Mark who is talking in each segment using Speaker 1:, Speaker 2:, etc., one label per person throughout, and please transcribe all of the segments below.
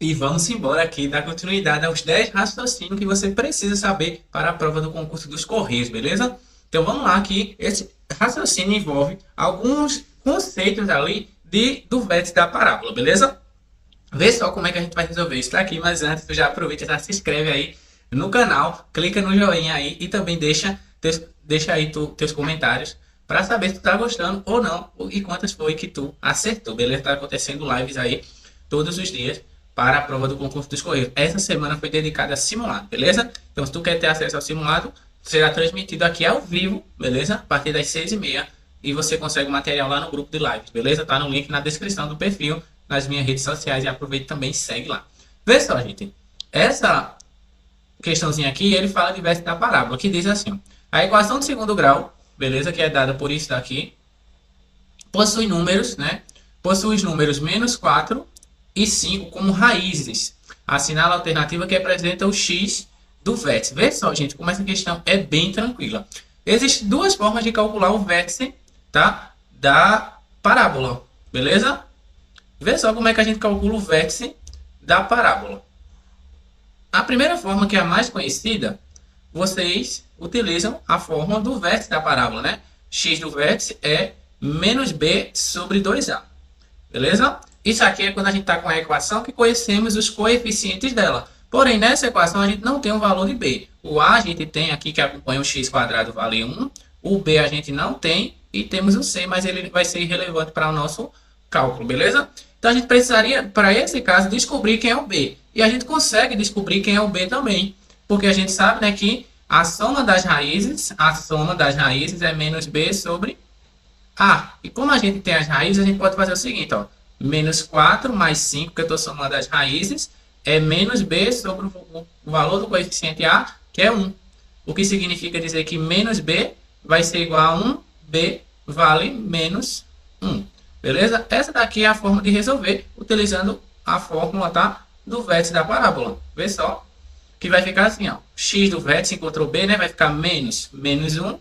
Speaker 1: E vamos embora aqui dar continuidade aos 10 raciocínios que você precisa saber para a prova do concurso dos Correios, beleza? Então vamos lá que esse raciocínio envolve alguns conceitos ali do vértice da parábola, beleza? Vê só como é que a gente vai resolver isso daqui, mas antes tu já aproveita e já se inscreve aí no canal, clica no joinha aí e também deixa aí teus comentários para saber se tu tá gostando ou não e quantas foi que tu acertou, beleza? Tá acontecendo lives aí todos os dias para a prova do concurso dos Correios. Essa semana foi dedicada a simulado, beleza? Então se tu quer ter acesso ao simulado, será transmitido aqui ao vivo, beleza? A partir das 6h30 e você consegue o material lá no grupo de lives, beleza? Tá no link na descrição do perfil, nas minhas redes sociais e aproveita também e segue lá. Vê só, gente. Essa questãozinha aqui, ele fala de vértice da parábola, que diz assim, a equação de segundo grau, beleza? Que é dada por isso daqui, possui números, né? Possui os números menos 4 e 5 como raízes. Assinala a alternativa que representa o x do vértice. Vê só, gente, como essa questão é bem tranquila. Existem duas formas de calcular o vértice, tá? Da parábola, beleza? Vê só como é que a gente calcula o vértice da parábola. A primeira forma, que é a mais conhecida, vocês utilizam a forma do vértice da parábola, né? X do vértice é menos b sobre 2a. Beleza? Isso aqui é quando a gente está com a equação que conhecemos os coeficientes dela. Porém, nessa equação a gente não tem o valor de b. O a a gente tem aqui que acompanha o x quadrado vale 1. O b a gente não tem. E temos o c, mas ele vai ser irrelevante para o nosso cálculo, beleza? Então a gente precisaria, para esse caso, descobrir quem é o b. E a gente consegue descobrir quem é o b também. Porque a gente sabe, né, que a soma das raízes é menos b sobre a. E como a gente tem as raízes, a gente pode fazer o seguinte, ó. Menos 4 mais 5, que eu estou somando as raízes, é menos b sobre o valor do coeficiente a, que é 1. O que significa dizer que menos b vai ser igual a 1, b vale menos 1. Beleza? Essa daqui é a forma de resolver, utilizando a fórmula, tá, do vértice da parábola. Vê só, que vai ficar assim, ó. X do vértice encontrou b, né? Vai ficar menos 1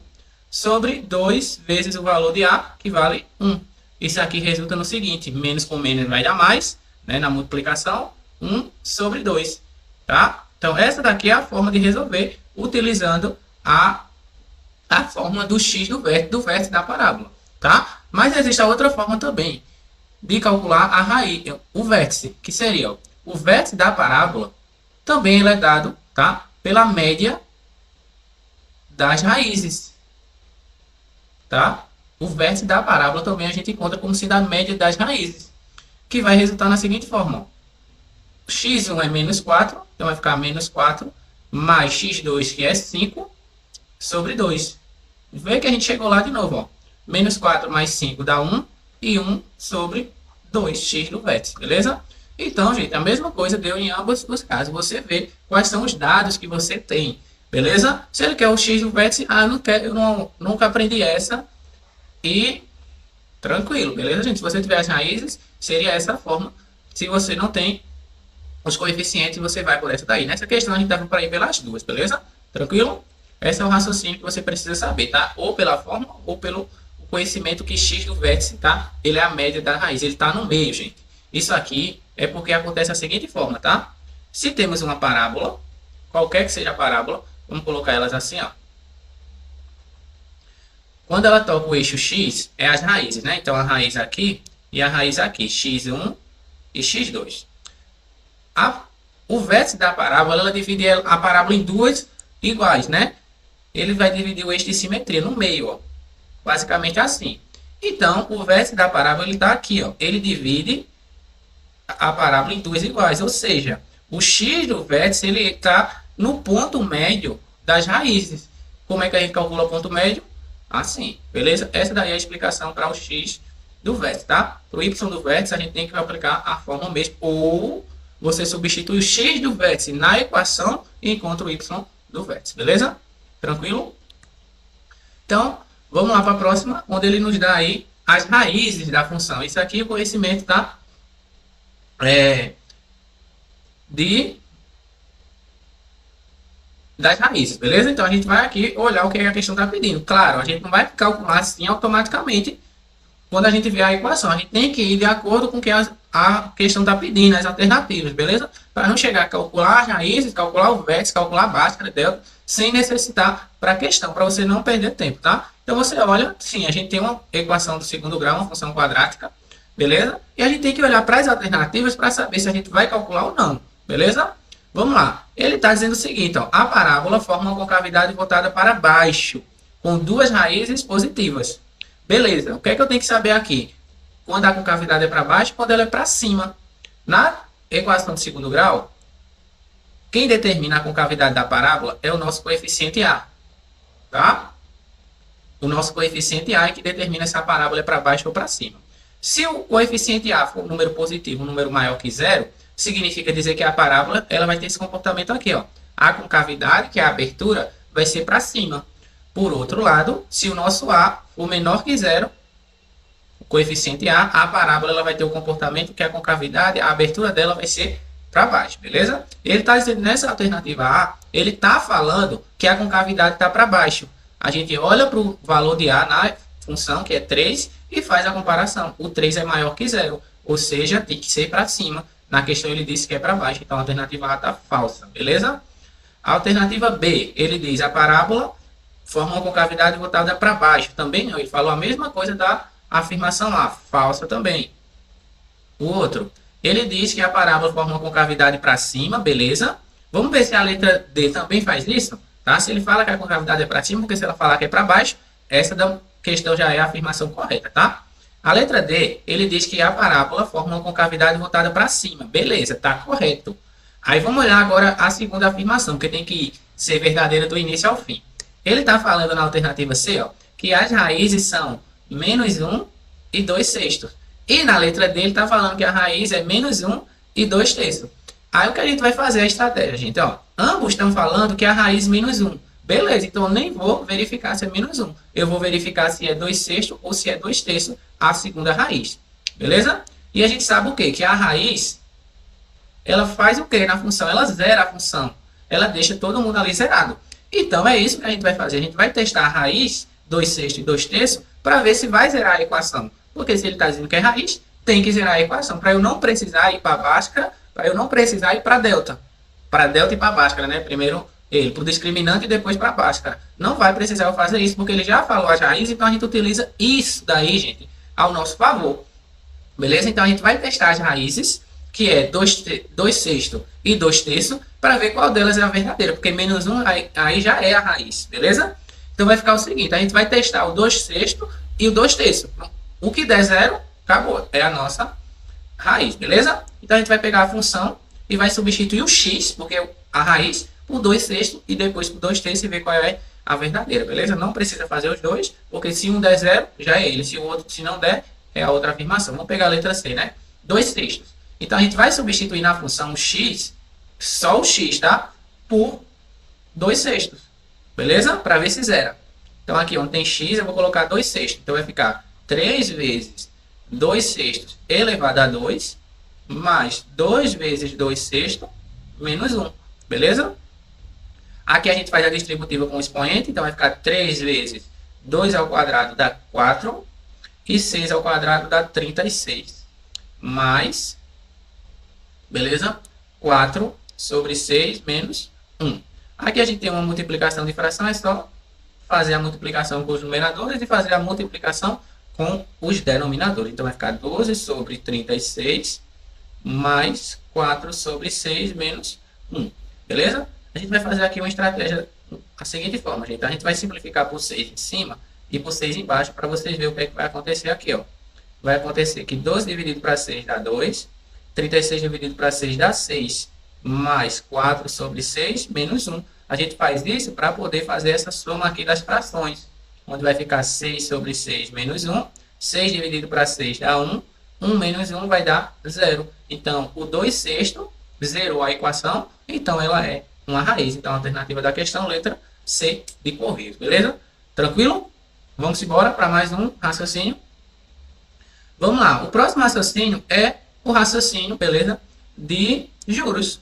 Speaker 1: sobre 2 vezes o valor de A, que vale 1. Isso aqui resulta no seguinte, menos com menos vai dar mais, né, na multiplicação, 1 sobre 2, tá? Então, essa daqui é a forma de resolver, utilizando a fórmula do x do vértice da parábola, tá? Mas existe a outra forma também, de calcular a raiz, o vértice, que seria, ó, o vértice da parábola, também ele é dado, tá, pela média das raízes, tá? O vértice da parábola também a gente encontra como sendo a média das raízes, que vai resultar na seguinte forma. X1 é menos 4, então vai ficar menos 4, mais x2, que é 5, sobre 2. Vê que a gente chegou lá de novo, ó. Menos 4 mais 5 dá 1, e 1 sobre 2x do vértice, beleza? Então, gente, a mesma coisa deu em ambos os casos. Você vê quais são os dados que você tem, beleza? Se ele quer o x do vértice, nunca aprendi essa, e tranquilo, beleza, gente? Se você tiver as raízes, seria essa forma. Se você não tem os coeficientes, você vai por essa daí. Nessa questão, a gente dava para ir pelas duas, beleza? Tranquilo? Esse é o raciocínio que você precisa saber, tá? Ou pela forma, ou pelo conhecimento que x do vértice, tá? Ele é a média da raiz, ele está no meio, gente. Isso aqui é porque acontece da seguinte forma, tá? Se temos uma parábola, qualquer que seja a parábola, vamos colocar elas assim, ó. Quando ela toca o eixo x, é as raízes, né? Então, a raiz aqui e a raiz aqui, x1 e x2. O vértice da parábola, ela divide a parábola em duas iguais, né? Ele vai dividir o eixo de simetria no meio, ó. Basicamente assim. Então, o vértice da parábola, ele está aqui, ó. Ele divide a parábola em duas iguais, ou seja, o x do vértice, ele está no ponto médio das raízes. Como é que a gente calcula o ponto médio? Assim, beleza? Essa daí é a explicação para o x do vértice, tá? Para o y do vértice, a gente tem que aplicar a fórmula mesmo, ou você substitui o x do vértice na equação e encontra o y do vértice, beleza? Tranquilo? Então, vamos lá para a próxima, onde ele nos dá aí as raízes da função. Isso aqui é o conhecimento, tá? Das raízes, beleza? Então, a gente vai aqui olhar o que a questão está pedindo. Claro, a gente não vai calcular assim automaticamente quando a gente vê a equação, a gente tem que ir de acordo com o que a questão está pedindo, as alternativas, beleza? Para não chegar a calcular as raízes, calcular o vértice, calcular a báscara, delta, sem necessitar para a questão, para você não perder tempo, tá? Então você olha, sim, a gente tem uma equação do segundo grau, uma função quadrática, beleza? E a gente tem que olhar para as alternativas para saber se a gente vai calcular ou não, beleza? Vamos lá. Ele está dizendo o seguinte, ó, a parábola forma uma concavidade voltada para baixo, com duas raízes positivas. Beleza, o que é que eu tenho que saber aqui? Quando a concavidade é para baixo, quando ela é para cima. Na equação de segundo grau, quem determina a concavidade da parábola é o nosso coeficiente A. Tá? O nosso coeficiente A é que determina se a parábola é para baixo ou para cima. Se o coeficiente A for um número positivo, um número maior que zero, significa dizer que a parábola ela vai ter esse comportamento aqui. Ó. A concavidade, que é a abertura, vai ser para cima. Por outro lado, se o nosso A for menor que zero, o coeficiente a parábola ela vai ter o comportamento que a concavidade, a abertura dela vai ser para baixo, beleza? Ele está dizendo nessa alternativa A, ele está falando que a concavidade está para baixo. A gente olha para o valor de A na função, que é 3, e faz a comparação. O 3 é maior que zero, ou seja, tem que ser para cima. Na questão ele disse que é para baixo, então a alternativa A está falsa, beleza? A alternativa B, ele diz a parábola forma uma concavidade voltada para baixo. Também não, ele falou a mesma coisa da afirmação A, falsa também. O outro, ele diz que a parábola forma uma concavidade para cima, beleza? Vamos ver se a letra D também faz isso, tá? Se ele fala que a concavidade é para cima, porque se ela falar que é para baixo, essa da questão já é a afirmação correta, tá? A letra D, ele diz que a parábola forma uma concavidade voltada para cima, beleza, tá correto. Aí vamos olhar agora a segunda afirmação, que tem que ser verdadeira do início ao fim. Ele está falando na alternativa C, ó, que as raízes são menos 1 e 2 sextos. E na letra D ele está falando que a raiz é menos 1 e 2 terços. Aí o que a gente vai fazer é a estratégia, gente. Ó, ambos estão falando que a raiz é menos 1. Beleza, então eu nem vou verificar se é menos 1. Eu vou verificar se é 2 sextos ou se é 2 terços a segunda raiz. Beleza? E a gente sabe o quê? Que a raiz, ela faz o quê na função? Ela zera a função. Ela deixa todo mundo ali zerado. Então, é isso que a gente vai fazer. A gente vai testar a raiz, 2 sextos e 2 terços, para ver se vai zerar a equação. Porque se ele está dizendo que é raiz, tem que zerar a equação. Para eu não precisar ir para a báscara, para eu não precisar ir para delta. Para delta e para a báscara, né? Primeiro ele, para o discriminante e depois para a báscara. Não vai precisar eu fazer isso, porque ele já falou as raízes, então a gente utiliza isso daí, gente, ao nosso favor. Beleza? Então, a gente vai testar as raízes, que é 2 sextos e 2 terços, para ver qual delas é a verdadeira, porque menos 1 aí já é a raiz, beleza? Então vai ficar o seguinte, a gente vai testar o 2 sextos e o 2 terços. O que der zero, acabou, é a nossa raiz, beleza? Então a gente vai pegar a função e vai substituir o x, porque a raiz, por 2 sextos e depois por 2 terços e ver qual é a verdadeira, beleza? Não precisa fazer os dois, porque se um der zero, já é ele, se o outro, se não der, é a outra afirmação. Vamos pegar a letra C, né? 2 sextos. Então a gente vai substituir na função x, só o x, tá? Por 2 sextos. Beleza? Para ver se zera. Então aqui onde tem x, eu vou colocar 2 sextos. Então vai ficar 3 vezes 2 sextos elevado a 2, mais 2 vezes 2 sextos, menos 1. Beleza? Aqui a gente faz a distributiva com o expoente. Então vai ficar 3 vezes 2 ao quadrado dá 4. E 6 ao quadrado dá 36. Mais... Beleza? 4 sobre 6 menos 1. Aqui a gente tem uma multiplicação de fração, é só fazer a multiplicação com os numeradores e fazer a multiplicação com os denominadores. Então vai ficar 12 sobre 36 mais 4 sobre 6 menos 1. Beleza? A gente vai fazer aqui uma estratégia da seguinte forma, gente. A gente vai simplificar por 6 em cima e por 6 embaixo para vocês verem o que, é que vai acontecer aqui. Ó. Vai acontecer que 12 dividido para 6 dá 2. 36 dividido para 6 dá 6, mais 4 sobre 6, menos 1. A gente faz isso para poder fazer essa soma aqui das frações, onde vai ficar 6 sobre 6 menos 1. 6 dividido para 6 dá 1. 1 menos 1 vai dar 0. Então, o 2 sextos zerou a equação, então ela é uma raiz. Então, a alternativa da questão, letra C de Correios. Beleza? Tranquilo? Vamos embora para mais um raciocínio. Vamos lá. O próximo raciocínio é o raciocínio, beleza, de juros,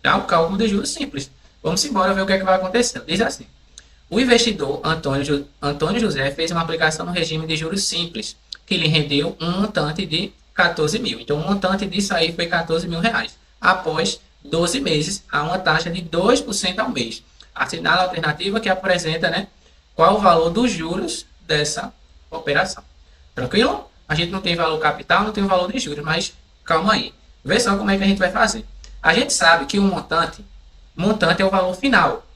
Speaker 1: tá? O cálculo de juros simples. Vamos embora ver o que é que vai acontecer. Diz assim: o investidor Antônio José fez uma aplicação no regime de juros simples que lhe rendeu um montante de 14 mil. Então, o montante disso aí foi 14 mil reais, após 12 meses, a uma taxa de 2% ao mês. Assinala a alternativa que apresenta, né, qual o valor dos juros dessa operação. Tranquilo? A gente não tem valor capital, não tem o valor de juros, mas calma aí. Vê só como é que a gente vai fazer. A gente sabe que o montante é o valor final.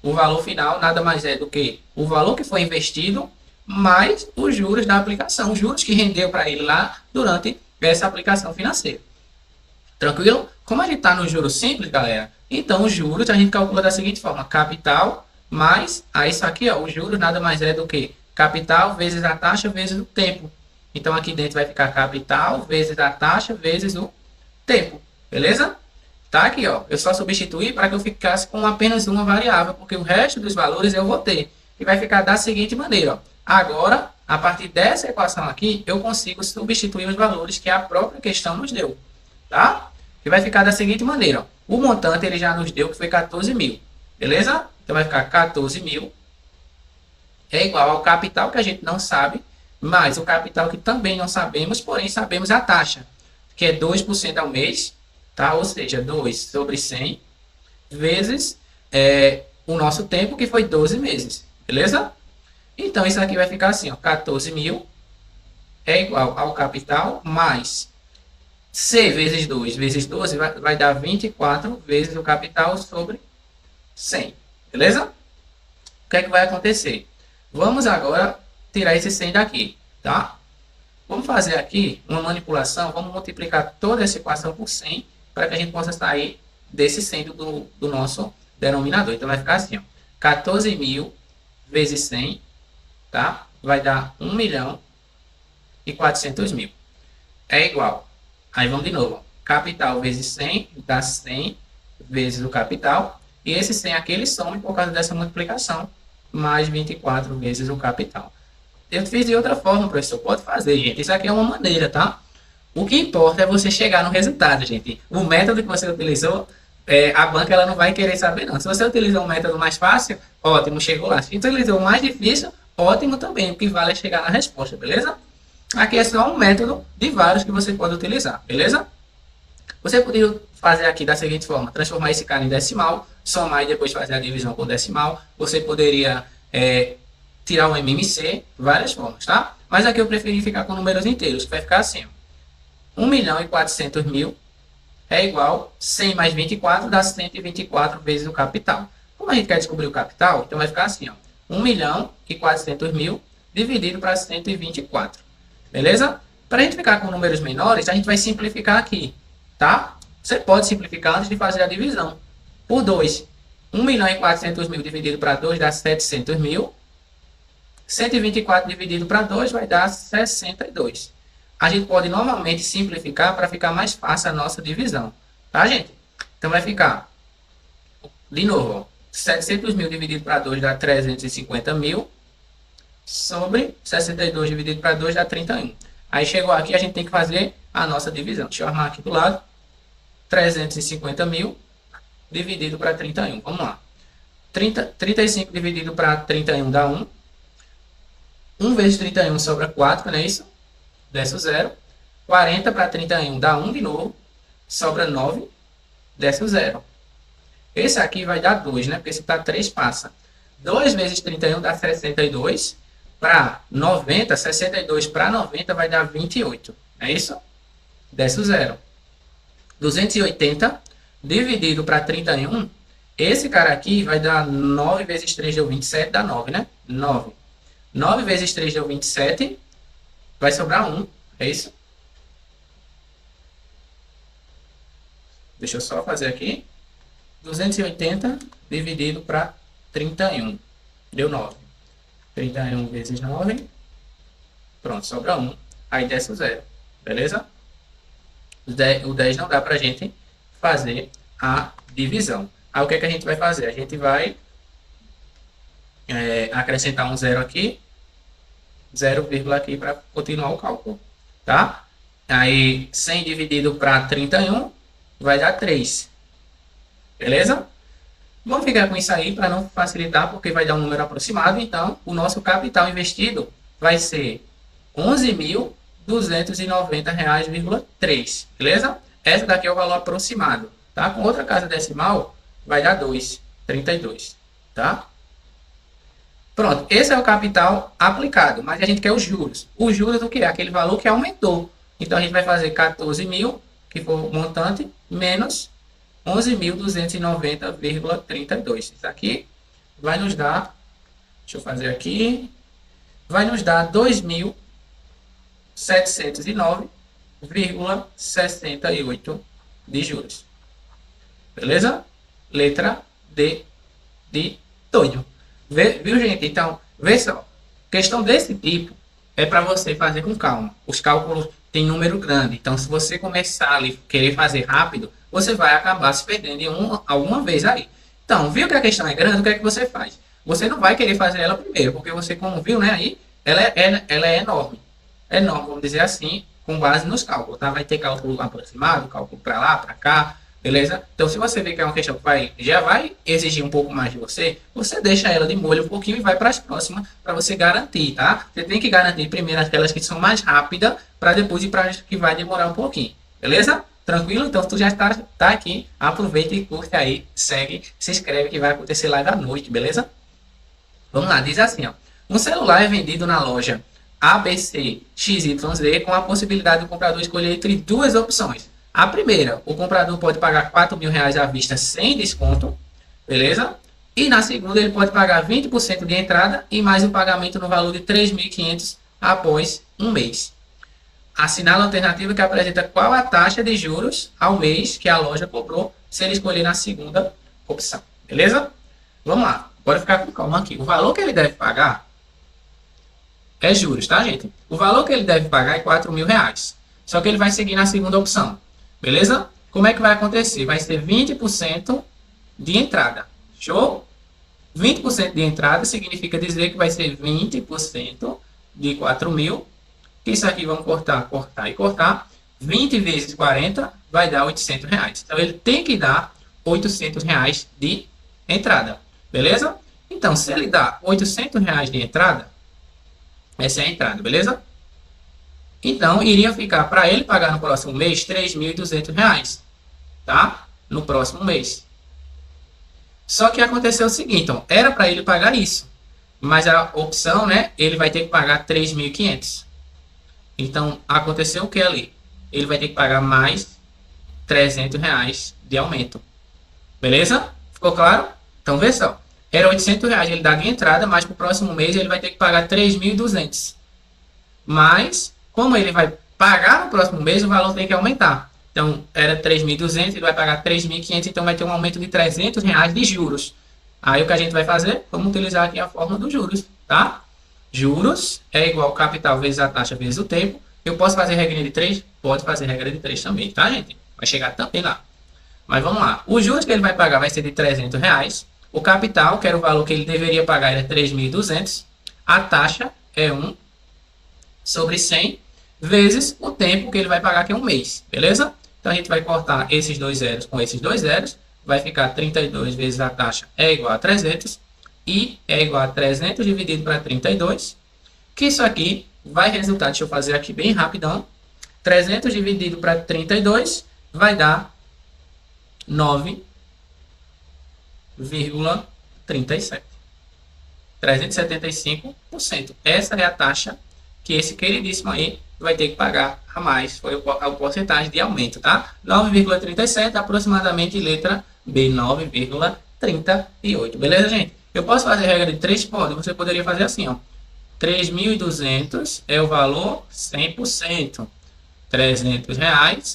Speaker 1: O valor final nada mais é do que o valor que foi investido mais os juros da aplicação, os juros que rendeu para ele lá durante essa aplicação financeira. Tranquilo? Como a gente está no juros simples, galera, então os juros a gente calcula da seguinte forma: capital mais, isso aqui, ó, os juros nada mais é do que capital vezes a taxa vezes o tempo. Então aqui dentro vai ficar capital vezes a taxa vezes o tempo. Beleza? Tá aqui, ó. Eu só substituí para que eu ficasse com apenas uma variável, porque o resto dos valores eu vou ter. E vai ficar da seguinte maneira, ó. Agora, a partir dessa equação aqui, eu consigo substituir os valores que a própria questão nos deu. Tá? E vai ficar da seguinte maneira, ó. O montante ele já nos deu que foi 14 mil. Beleza? Então vai ficar 14 mil é igual ao capital que a gente não sabe, mais o capital que também não sabemos, porém sabemos a taxa, que é 2% ao mês, tá? Ou seja, 2 sobre 100 vezes o nosso tempo, que foi 12 meses. Beleza? Então, isso aqui vai ficar assim, ó, 14 mil é igual ao capital mais C vezes 2 vezes 12 vai dar 24 vezes o capital sobre 100. Beleza? O que é que vai acontecer? Vamos agora tirar esse 100 daqui, tá? Vamos fazer aqui uma manipulação, vamos multiplicar toda essa equação por 100 para que a gente possa sair desse 100 do nosso denominador. Então, vai ficar assim, ó, 14 mil vezes 100, tá? Vai dar 1 milhão e 400 mil. É igual. Aí vamos de novo, ó. Capital vezes 100 dá 100 vezes o capital. E esse 100 aqui ele some por causa dessa multiplicação, mais 24 vezes o capital. Eu fiz de outra forma, professor. Pode fazer, gente. Isso aqui é uma maneira, tá? O que importa é você chegar no resultado, gente. O método que você utilizou, a banca ela não vai querer saber, não. Se você utilizou um método mais fácil, ótimo, chegou lá. Se utilizou o mais difícil, ótimo também. O que vale é chegar na resposta, beleza? Aqui é só um método de vários que você pode utilizar, beleza? Você poderia fazer aqui da seguinte forma: transformar esse cara em decimal, somar e depois fazer a divisão com decimal. Você poderia tirar o MMC, várias formas, tá? Mas aqui eu preferi ficar com números inteiros, que vai ficar assim, ó. 1 milhão e 400 mil é igual 100 mais 24 dá 124 vezes o capital. Como a gente quer descobrir o capital, então vai ficar assim, ó. 1 milhão e 400 mil dividido para 124. Beleza? Para a gente ficar com números menores, a gente vai simplificar aqui, tá? Você pode simplificar antes de fazer a divisão. Por 2. 1 milhão e 400 mil dividido para 2 dá 700 mil. 124 dividido para 2 vai dar 62. A gente pode normalmente simplificar para ficar mais fácil a nossa divisão. Tá, gente? Então vai ficar, de novo, ó, 700 mil dividido para 2 dá 350 mil. Sobre 62 dividido para 2 dá 31. Aí chegou aqui, a gente tem que fazer a nossa divisão. Deixa eu armar aqui do lado. 350 mil dividido para 31. Vamos lá. 35 dividido para 31 dá 1. 1 vezes 31 sobra 4, não é isso? Desce o 0. 40 para 31 dá 1 de novo. Sobra 9. Desce o 0. Esse aqui vai dar 2, né? Porque se está 3, passa. 2 vezes 31 dá 62. Para 90, 62 para 90 vai dar 28. É isso? Desce o 0. 280 dividido para 31. Esse cara aqui vai dar 9 vezes 3 deu 27, dá 9, né? 9. 9 vezes 3 deu 27. Vai sobrar 1. É isso? Deixa eu só fazer aqui. 280 dividido para 31. Deu 9. 31 vezes 9. Pronto, sobra 1. Aí desce o 0. Beleza? O 10 não dá para a gente fazer a divisão. Aí o que é que a gente vai fazer? A gente vai acrescentar um 0 aqui. 0, aqui para continuar o cálculo. Tá? Aí 100 dividido para 31 vai dar 3. Beleza? Vamos ficar com isso aí para não facilitar, porque vai dar um número aproximado. Então, o nosso capital investido vai ser 11 mil 290,3, beleza? Essa daqui é o valor aproximado, tá? Com outra casa decimal, vai dar 2,32, tá? Pronto, esse é o capital aplicado, mas a gente quer os juros. Os juros do que? Aquele valor que aumentou. Então, a gente vai fazer 14 mil, que for o montante, menos 11.290,32. Isso aqui vai nos dar, deixa eu fazer aqui, vai nos dar 2.709,68 de juros. Beleza? Letra D de doido. Viu, gente? Então, vê só. Questão desse tipo é para você fazer com calma. Os cálculos têm número grande. Então, se você começar ali querer fazer rápido, você vai acabar se perdendo alguma vez aí. Então, viu que a questão é grande, o que é que você faz? Você não vai querer fazer ela primeiro, porque você, como viu, né, aí, ela é enorme. Enorme, vamos dizer assim, com base nos cálculos, tá? Vai ter cálculo aproximado, cálculo para lá, para cá, beleza? Então, se você vê que é uma questão que já vai exigir um pouco mais de você, você deixa ela de molho um pouquinho e vai para as próximas para você garantir, tá? Você tem que garantir primeiro aquelas que são mais rápidas para depois ir para as que vai demorar um pouquinho, beleza? Tranquilo? Então, se tu já está aqui, aproveita e curte aí, segue, se inscreve que vai acontecer live à noite, beleza? Vamos lá, diz assim, ó. Um celular é vendido na loja ABC XYZ com a possibilidade do comprador escolher entre duas opções. A primeira, o comprador pode pagar R$ 4.000 à vista sem desconto, beleza? E na segunda, ele pode pagar 20% de entrada e mais o pagamento no valor de R$ 3.500 após um mês. Assinala a alternativa que apresenta qual a taxa de juros ao mês que a loja cobrou se ele escolher na segunda opção, beleza? Vamos lá, bora ficar com calma aqui. O valor que ele deve pagar é juros, tá, gente? O valor que ele deve pagar é R$ 4.000. Só que ele vai seguir na segunda opção. Beleza? Como é que vai acontecer? Vai ser 20% de entrada. Show? 20% de entrada significa dizer que vai ser 20% de 4.000. Isso aqui vamos cortar e cortar. 20 vezes 40 vai dar R$ 800. Então, ele tem que dar R$ 800 de entrada. Beleza? Então, se ele dá R$ 800 de entrada, essa é a entrada, beleza? Então, iria ficar para ele pagar no próximo mês R$ 3.200, tá? No próximo mês. Só que aconteceu o seguinte, ó, era para ele pagar isso, mas a opção, né, ele vai ter que pagar 3.500. Então, aconteceu o que ali? Ele vai ter que pagar mais R$ 300 de aumento. Beleza? Ficou claro? Então, vê só. Era R$ 800 ele dá de entrada, mas para o próximo mês ele vai ter que pagar 3.200. Mas, como ele vai pagar no próximo mês, o valor tem que aumentar. Então, era 3.200, ele vai pagar 3.500, então vai ter um aumento de R$ 300 de juros. Aí, o que a gente vai fazer? Vamos utilizar aqui a fórmula dos juros, tá? Juros é igual capital vezes a taxa vezes o tempo. Eu posso fazer regra de 3? Pode fazer regra de 3 também, tá, gente? Vai chegar também lá. Mas vamos lá. Os juros que ele vai pagar vai ser de R$ 300. O capital, que era o valor que ele deveria pagar, era 3.200. A taxa é 1 sobre 100 vezes o tempo que ele vai pagar, que é um mês. Beleza? Então, a gente vai cortar esses dois zeros com esses dois zeros. Vai ficar 32 vezes a taxa é igual a 300. E é igual a 300 dividido para 32. Que isso aqui vai resultar, deixa eu fazer aqui bem rapidão. 300 dividido para 32 vai dar 9,37. 375%. Essa é a taxa que esse queridíssimo aí vai ter que pagar a mais. Foi a porcentagem de aumento, tá? 9,37, aproximadamente letra B, 9,38. Beleza, gente? Eu posso fazer regra de 3? Pode. Você poderia fazer assim, ó. 3.200 é o valor 100%. R$ 300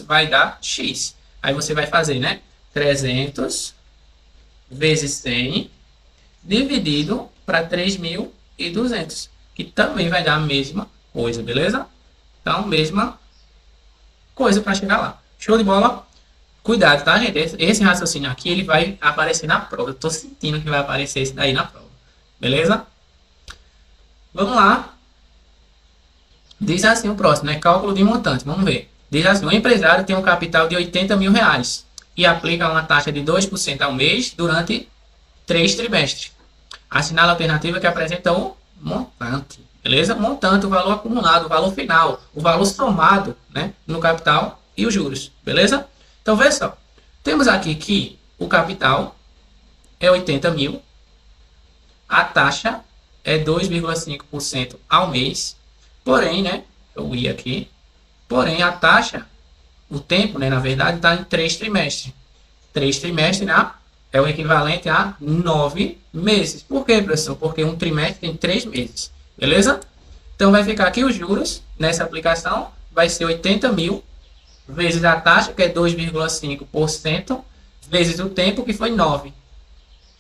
Speaker 1: vai dar X. Aí você vai fazer, né? 300 vezes 100 dividido para 3.200, que também vai dar a mesma coisa, beleza? Então, mesma coisa para chegar lá. Show de bola? Cuidado, tá, gente? Esse raciocínio aqui, ele vai aparecer na prova. Eu tô sentindo que vai aparecer esse daí na prova. Beleza? Vamos lá. Diz assim o próximo, né? Cálculo de montante. Vamos ver. Diz assim, o empresário tem um capital de R$ 80.000 e aplica uma taxa de 2% ao mês durante 3 trimestres. Assinala a alternativa que apresenta o montante. beleza? Montante, o valor acumulado, o valor final, o valor somado, né, no capital e os juros, beleza? Então, vê só. Temos aqui que o capital é 80 mil, a taxa é 2,5% ao mês, porém, né, eu ia aqui, porém a taxa, o tempo, né, na verdade, está em 3 trimestres. 3 trimestres, né, é o equivalente a 9 meses. Por quê, professor? Porque um trimestre tem 3 meses, beleza? Então, vai ficar aqui os juros, nessa aplicação, vai ser 80 mil, vezes a taxa, que é 2,5%, vezes o tempo, que foi 9.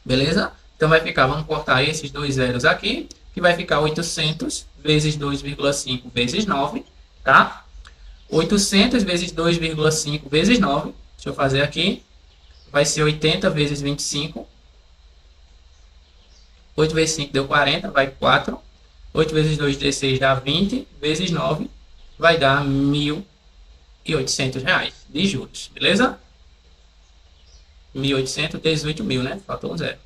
Speaker 1: Beleza? Então vai ficar, vamos cortar esses dois zeros aqui, que vai ficar 800 vezes 2,5 vezes 9, tá? 800 vezes 2,5 vezes 9, deixa eu fazer aqui, vai ser 80 vezes 25, 8 vezes 5 deu 40, vai 4, 8 vezes 2, 16 dá 20, vezes 9, vai dar R$ 1.800 de juros, beleza? 1.800, 18 mil, né? Faltou um zero.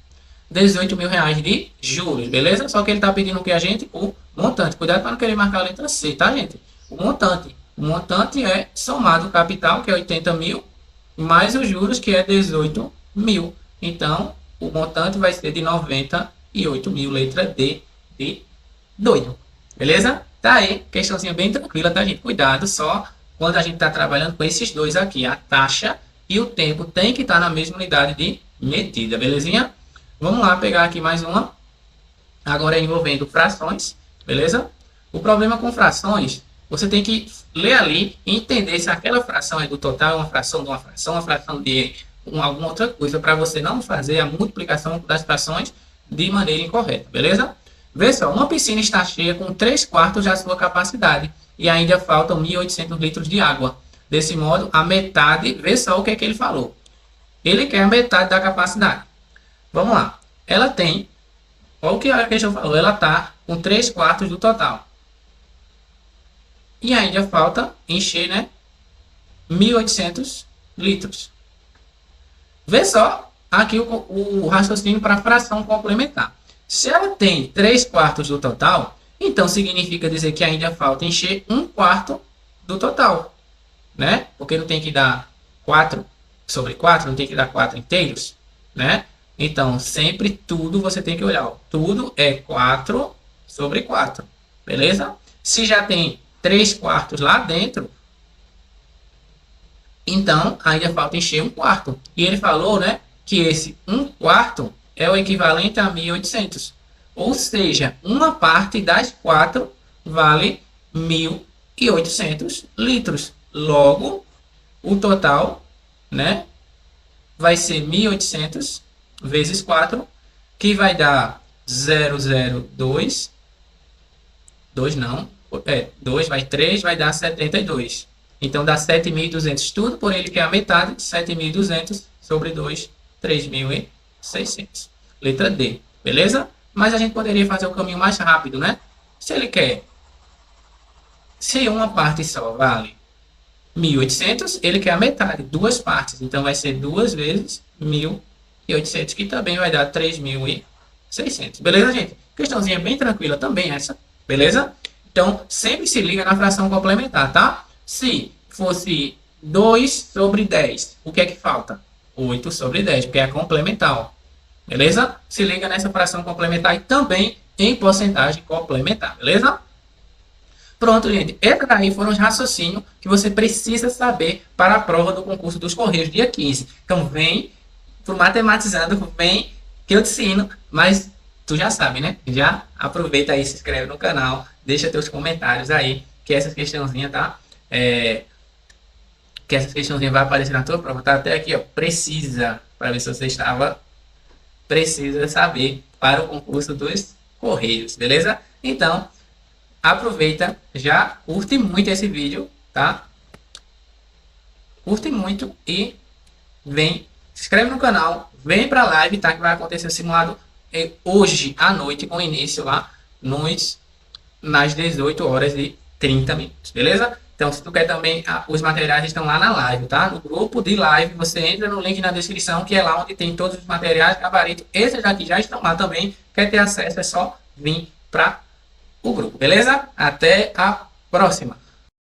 Speaker 1: 18 mil reais de juros, beleza? Só que ele tá pedindo o que a gente? O montante. Cuidado para não querer marcar a letra C, tá, gente? O montante. O montante é somado o capital, que é 80 mil, mais os juros, que é 18 mil. Então, o montante vai ser de 98 mil, letra D de doido. Beleza? Tá aí, questãozinha bem tranquila, tá, gente? Cuidado só quando a gente está trabalhando com esses dois aqui. A taxa e o tempo tem que estar na mesma unidade de medida, belezinha? Vamos lá pegar aqui mais uma. Agora é envolvendo frações, beleza? O problema com frações, você tem que ler ali e entender se aquela fração é do total, uma fração de uma fração de alguma outra coisa, para você não fazer a multiplicação das frações de maneira incorreta, beleza? Vê só, uma piscina está cheia com 3/4 da sua capacidade e ainda faltam 1.800 litros de água. Desse modo, a metade, vê só o que é que ele falou. Ele quer a metade da capacidade. Vamos lá. Ela tem, olha o que a questão falou, ela está com 3/4 do total. E ainda falta encher, né? 1.800 litros. Vê só aqui o raciocínio para a fração complementar. Se ela tem 3/4 do total, então significa dizer que ainda falta encher 1/4 do total, né? Porque não tem que dar 4/4, não tem que dar 4 inteiros, né? Então, sempre tudo você tem que olhar. Ó. Tudo é 4/4, beleza? Se já tem 3/4 lá dentro, então ainda falta encher 1/4. E ele falou, né, que esse 1/4 é o equivalente a 1.800. Ou seja, uma parte das 4 vale 1.800 litros. Logo, o total, né, vai ser 1.800 vezes 4, que vai dar 002, 2 não, 2 vai 3, vai dar 72. Então dá 7.200 tudo, por ele que é a metade, 7.200 sobre 2, 3.600. Letra D, beleza? Mas a gente poderia fazer o caminho mais rápido, né? Se ele quer, se uma parte só vale 1.800, ele quer a metade, duas partes. Então vai ser 2 vezes 1.800, que também vai dar 3.600. Beleza, gente? Questãozinha bem tranquila também essa, beleza? Então, sempre se liga na fração complementar, tá? Se fosse 2/10, o que é que falta? 8/10, porque é complementar, ó. Beleza? Se liga nessa fração complementar e também em porcentagem complementar, beleza? Pronto, gente. Esses daí foram os raciocínios que você precisa saber para a prova do concurso dos Correios, dia 15. Então, vem pro Matematizando, vem que eu te ensino, mas tu já sabe, né? Já aproveita aí, se inscreve no canal, deixa teus comentários aí, que essas questãozinhas, tá? Que essas questãozinhas vai aparecer na tua prova, tá? Até aqui, ó, precisa, para ver se você precisa saber para o concurso dos Correios, beleza? Então, aproveita, já curte muito esse vídeo, tá? Curte muito e vem, se inscreve no canal, vem pra live, tá? Que vai acontecer o simulado hoje à noite, com início lá nas 18h30, beleza? Então, se tu quer também, os materiais estão lá na live, tá? No grupo de live, você entra no link na descrição, que é lá onde tem todos os materiais, gabarito. Esses aqui já estão lá também. Quer ter acesso, é só vir para o grupo, beleza? Até a próxima!